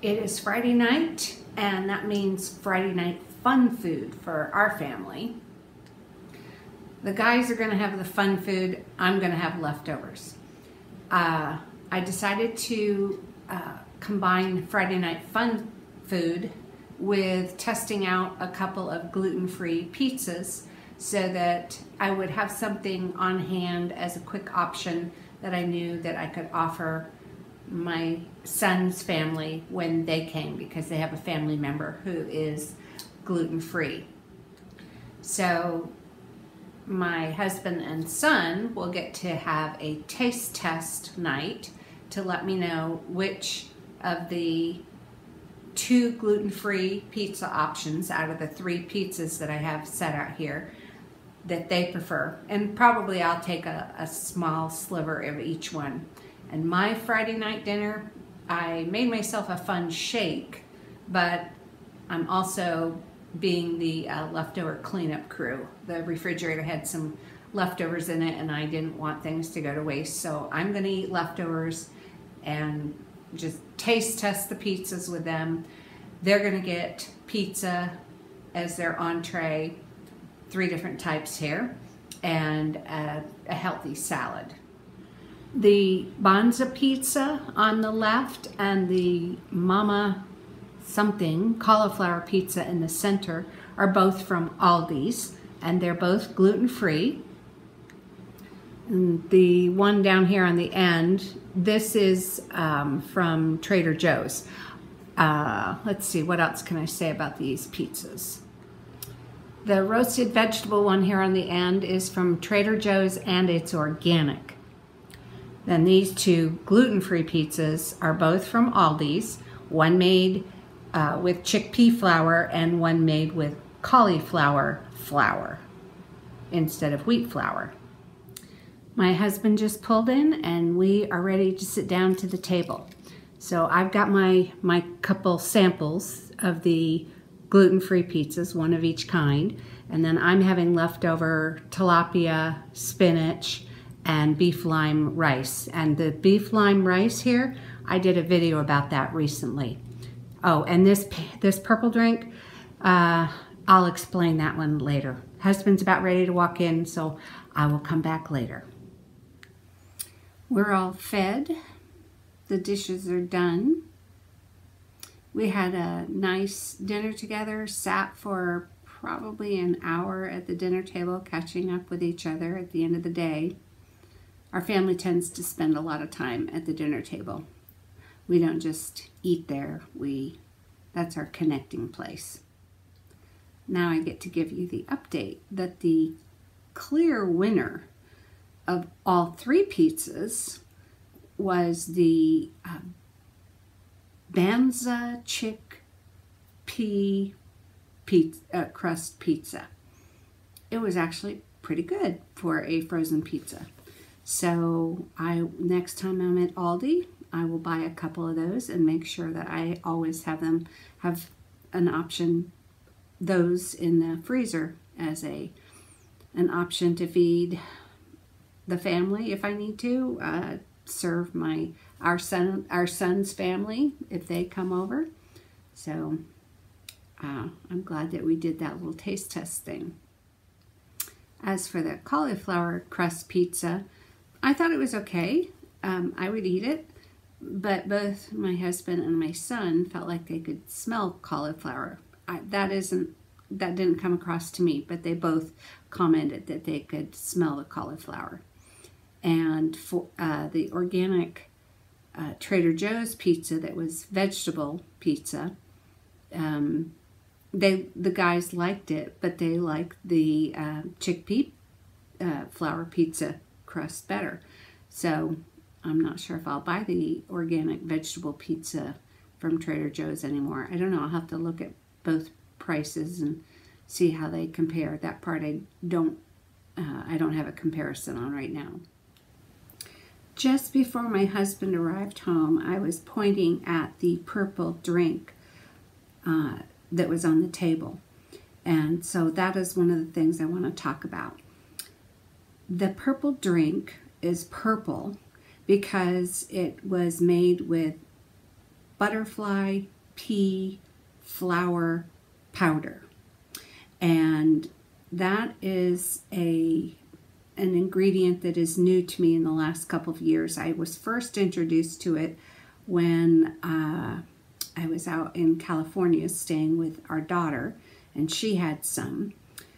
It is Friday night, and that means Friday night fun food for our family. The guys are going to have the fun food. I'm going to have leftovers. I decided to combine Friday night fun food with testing out a couple of gluten-free pizzas so that I would have something on hand as a quick option that I knew that I could offer my son's family when they came, because they have a family member who is gluten-free. So my husband and son will get to have a taste test night to let me know which of the 2 gluten-free pizza options out of the 3 pizzas that I have set out here that they prefer. And probably I'll take a small sliver of each one. And my Friday night dinner, I made myself a fun shake, but I'm also being the leftover cleanup crew. The refrigerator had some leftovers in it and I didn't want things to go to waste, so I'm gonna eat leftovers and just taste test the pizzas with them. They're gonna get pizza as their entree, 3 different types here, and a healthy salad. The Banza pizza on the left and the Mama something cauliflower pizza in the center are both from Aldi's, and they're both gluten-free. And the one down here on the end, this is from Trader Joe's. Let's see, what else can I say about these pizzas? The roasted vegetable one here on the end is from Trader Joe's, and it's organic. Then these 2 gluten-free pizzas are both from Aldi's, one made with chickpea flour and one made with cauliflower flour instead of wheat flour. My husband just pulled in and we are ready to sit down to the table. So I've got my couple samples of the gluten-free pizzas, one of each kind, and then I'm having leftover tilapia, spinach, and beef lime rice. And the beef lime rice here, I did a video about that recently. Oh, and this purple drink, I'll explain that one later. Husband's about ready to walk in, so I will come back later. We're all fed. The dishes are done. We had a nice dinner together, sat for probably an hour at the dinner table, catching up with each other at the end of the day. Our family tends to spend a lot of time at the dinner table. We don't just eat there, that's our connecting place. Now I get to give you the update that the clear winner of all 3 pizzas was the Banza chickpea crust pizza. It was actually pretty good for a frozen pizza. So next time I'm at Aldi, I will buy a couple of those and make sure that I always have an option, those in the freezer as an option to feed the family if I need to, serve our son's family if they come over. So I'm glad that we did that little taste test thing. As for the cauliflower crust pizza, I thought it was okay. I would eat it, but both my husband and my son felt like they could smell cauliflower. That didn't come across to me, but they both commented that they could smell the cauliflower. And for the organic Trader Joe's pizza that was vegetable pizza, the guys liked it, but they liked the chickpea flour pizza crust better. So I'm not sure if I'll buy the organic vegetable pizza from Trader Joe's anymore. I don't know. I'll have to look at both prices and see how they compare. That part I don't have a comparison on right now. Just before my husband arrived home, I was pointing at the purple drink that was on the table. And so that is one of the things I want to talk about. The purple drink is purple because it was made with butterfly pea flour powder. And that is an ingredient that is new to me in the last couple of years. I was first introduced to it when I was out in California staying with our daughter, and she had some.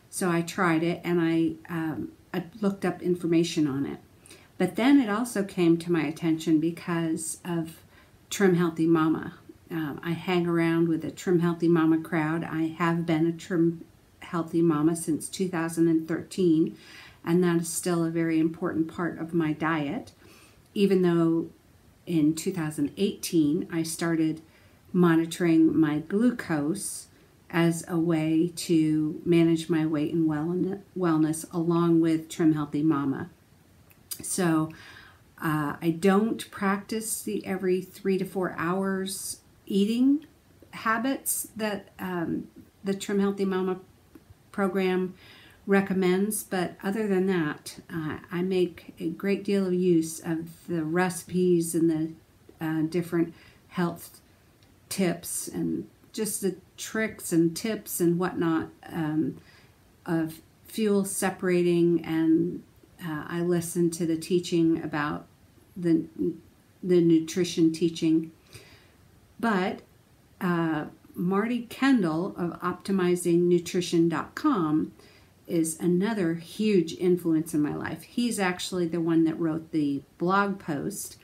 So I tried it, and I looked up information on it. But then it also came to my attention because of Trim Healthy Mama. I hang around with a Trim Healthy Mama crowd. I have been a Trim Healthy Mama since 2013, and that is still a very important part of my diet, even though in 2018 I started monitoring my glucose as a way to manage my weight and wellness along with Trim Healthy Mama. So I don't practice the every 3 to 4 hours eating habits that the Trim Healthy Mama program recommends, but other than that, I make a great deal of use of the recipes and the different health tips and just the tricks and tips and whatnot of fuel separating, and I listen to the teaching about the nutrition teaching. But Marty Kendall of OptimizingNutrition.com is another huge influence in my life. He's actually the one that wrote the blog post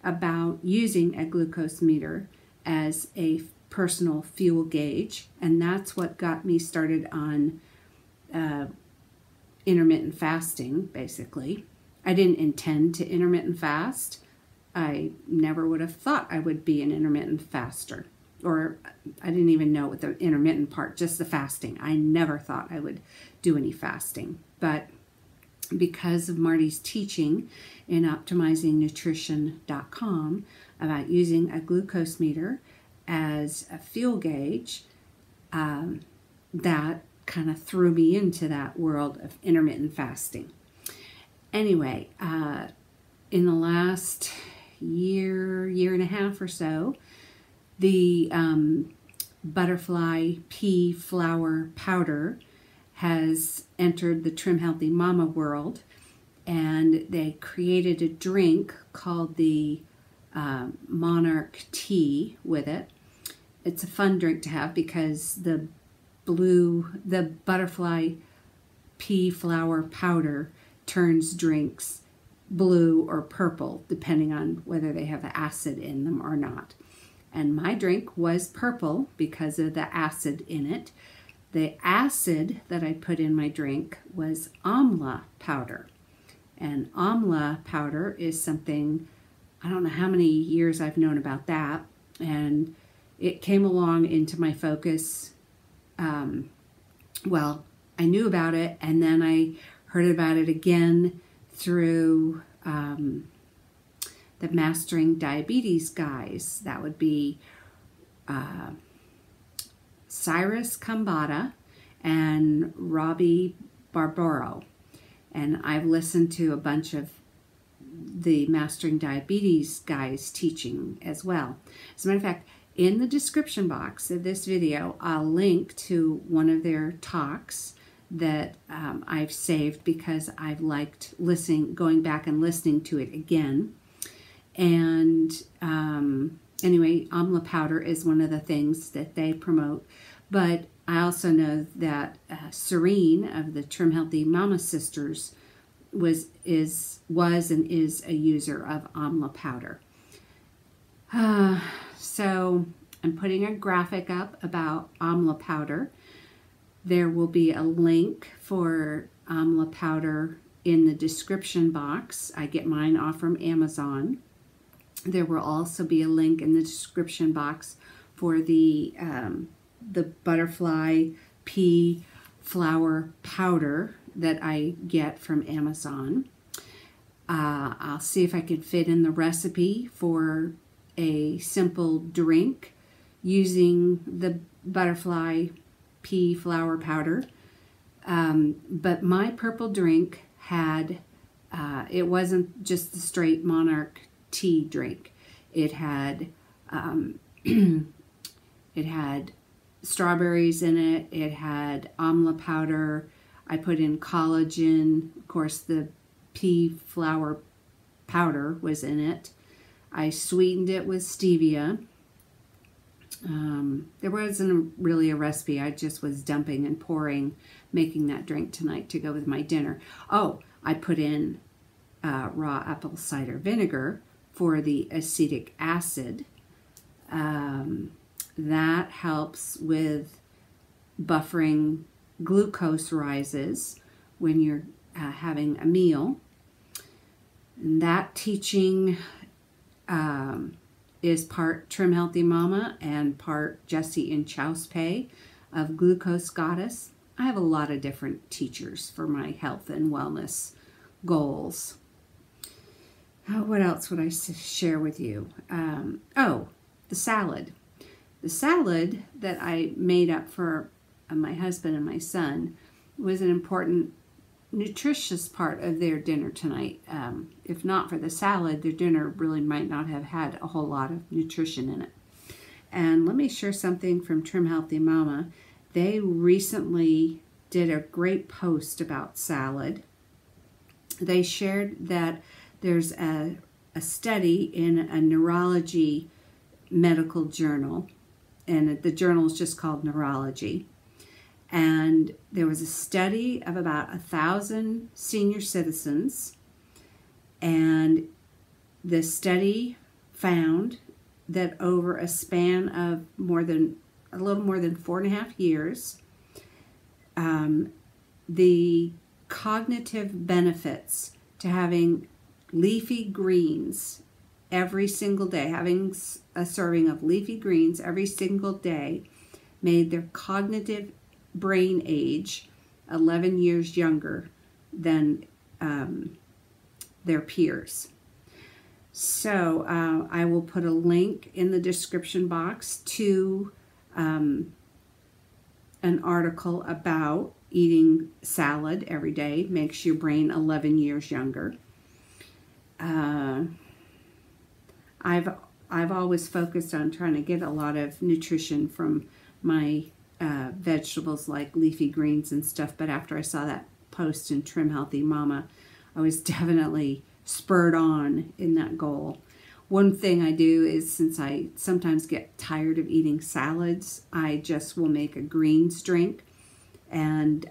about using a glucose meter as a personal fuel gauge, and that's what got me started on intermittent fasting, basically. I didn't intend to intermittent fast. I never would have thought I would be an intermittent faster, or I didn't even know what the intermittent part, just the fasting. I never thought I would do any fasting, but because of Marty's teaching in OptimizingNutrition.com about using a glucose meter as a fuel gauge, that kind of threw me into that world of intermittent fasting. Anyway, in the last year and a half or so, the butterfly pea flour powder has entered the Trim Healthy Mama world, and they created a drink called the Monarch tea with it. It's a fun drink to have because the butterfly pea flour powder turns drinks blue or purple, depending on whether they have acid in them or not. And my drink was purple because of the acid in it. The acid that I put in my drink was amla powder. And amla powder is something, I don't know how many years I've known about that. And it came along into my focus. Well, I knew about it, and then I heard about it again through the Mastering Diabetes guys. That would be Cyrus Kambata and Robbie Barbaro. And I've listened to a bunch of the Mastering Diabetes guys teaching as well. As a matter of fact, in the description box of this video, I'll link to one of their talks that I've saved because I've liked going back and listening to it again. And anyway, amla powder is one of the things that they promote. But I also know that Serene of the Trim Healthy Mama Sisters was and is a user of amla powder. So I'm putting a graphic up about amla powder. There will be a link for amla powder in the description box. I get mine off from Amazon. There will also be a link in the description box for the butterfly pea flour powder that I get from Amazon. I'll see if I can fit in the recipe for a simple drink using the butterfly pea flour powder. But my purple drink had, it wasn't just the straight Monarch tea drink. It had It had strawberries in it. It had amla powder. I put in collagen. Of course, the pea flour powder was in it. I sweetened it with stevia. There wasn't really a recipe. I just was dumping and pouring, making that drink tonight to go with my dinner. Oh, I put in raw apple cider vinegar for the acetic acid. That helps with buffering glucose rises when you're having a meal. And that teaching is part Trim Healthy Mama and part Jessie and Chow's Pay of Glucose Goddess. I have a lot of different teachers for my health and wellness goals. What else would I share with you? Oh, the salad. The salad that I made up for my husband and my son was an important nutritious part of their dinner tonight. If not for the salad, their dinner really might not have had a whole lot of nutrition in it. And let me share something from Trim Healthy Mama. They recently did a great post about salad. They shared that there's a study in a neurology medical journal, and the journal is just called Neurology. And there was a study of about 1,000 senior citizens, and the study found that over a span of a little more than 4.5 years, the cognitive benefits to having leafy greens every single day, having a serving of leafy greens every single day, made their cognitive brain age 11 years younger than their peers. So I will put a link in the description box to an article about eating salad every day makes your brain 11 years younger. I've always focused on trying to get a lot of nutrition from my vegetables like leafy greens and stuff, but after I saw that post in Trim Healthy Mama, I was definitely spurred on in that goal. One thing I do is, since I sometimes get tired of eating salads, I just will make a greens drink, and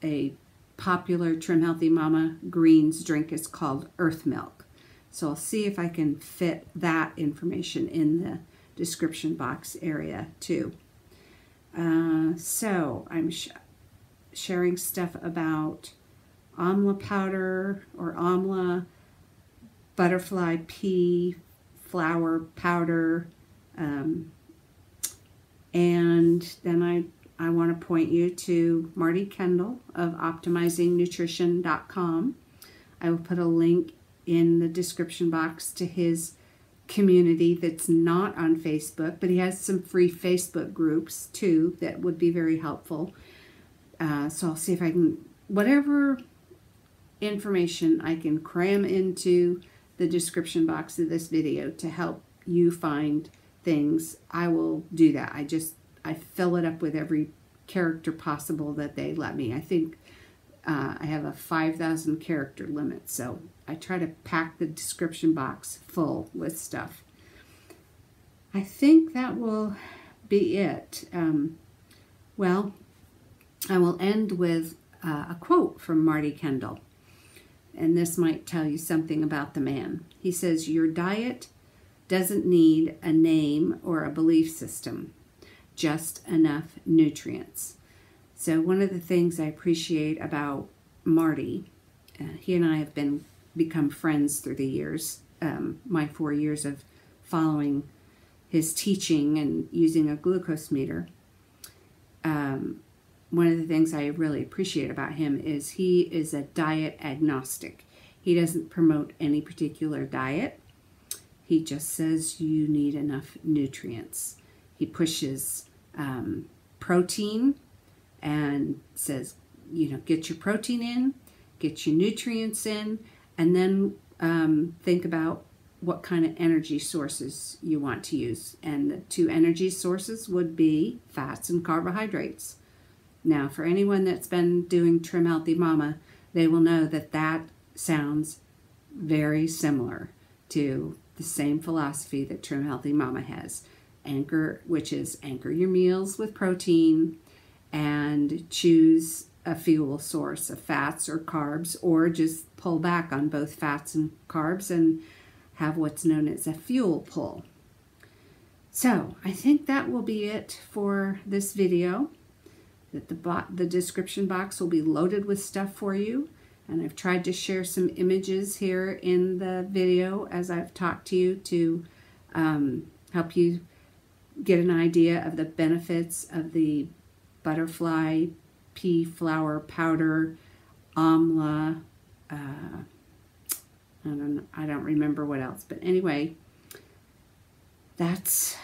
a popular Trim Healthy Mama greens drink is called Earth Milk. So I'll see if I can fit that information in the description box area too. So I'm sharing stuff about amla powder or amla, butterfly pea flour powder, and then I want to point you to Marty Kendall of optimizingnutrition.com. I will put a link in the description box to his community that's not on Facebook, but he has some free Facebook groups too that would be very helpful. So I'll see if I can, whatever information I can cram into the description box of this video to help you find things, I will do that. I fill it up with every character possible that they let me. I think I have a 5,000 character limit, so I try to pack the description box full with stuff. I think that will be it. Well, I will end with a quote from Marty Kendall, and this might tell you something about the man. He says, "Your diet doesn't need a name or a belief system, just enough nutrients." So one of the things I appreciate about Marty, he and I have become friends through the years, my 4 years of following his teaching and using a glucose meter. One of the things I really appreciate about him is he is a diet agnostic. He doesn't promote any particular diet. He just says you need enough nutrients. He pushes protein and says, get your protein in, get your nutrients in, and then think about what kind of energy sources you want to use. And the two energy sources would be fats and carbohydrates. Now, for anyone that's been doing Trim Healthy Mama, they will know that that sounds very similar to the same philosophy that Trim Healthy Mama has. Anchor, which is anchor your meals with protein and choose a fuel source of fats or carbs, or just pull back on both fats and carbs and have what's known as a fuel pull. So I think that will be it for this video. That the description box will be loaded with stuff for you, and I've tried to share some images here in the video as I've talked to you to help you get an idea of the benefits of the butterfly pea flour powder, amla, I don't remember what else, but anyway, that's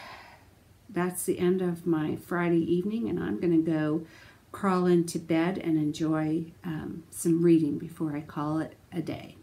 the end of my Friday evening, and I'm going to go crawl into bed and enjoy some reading before I call it a day.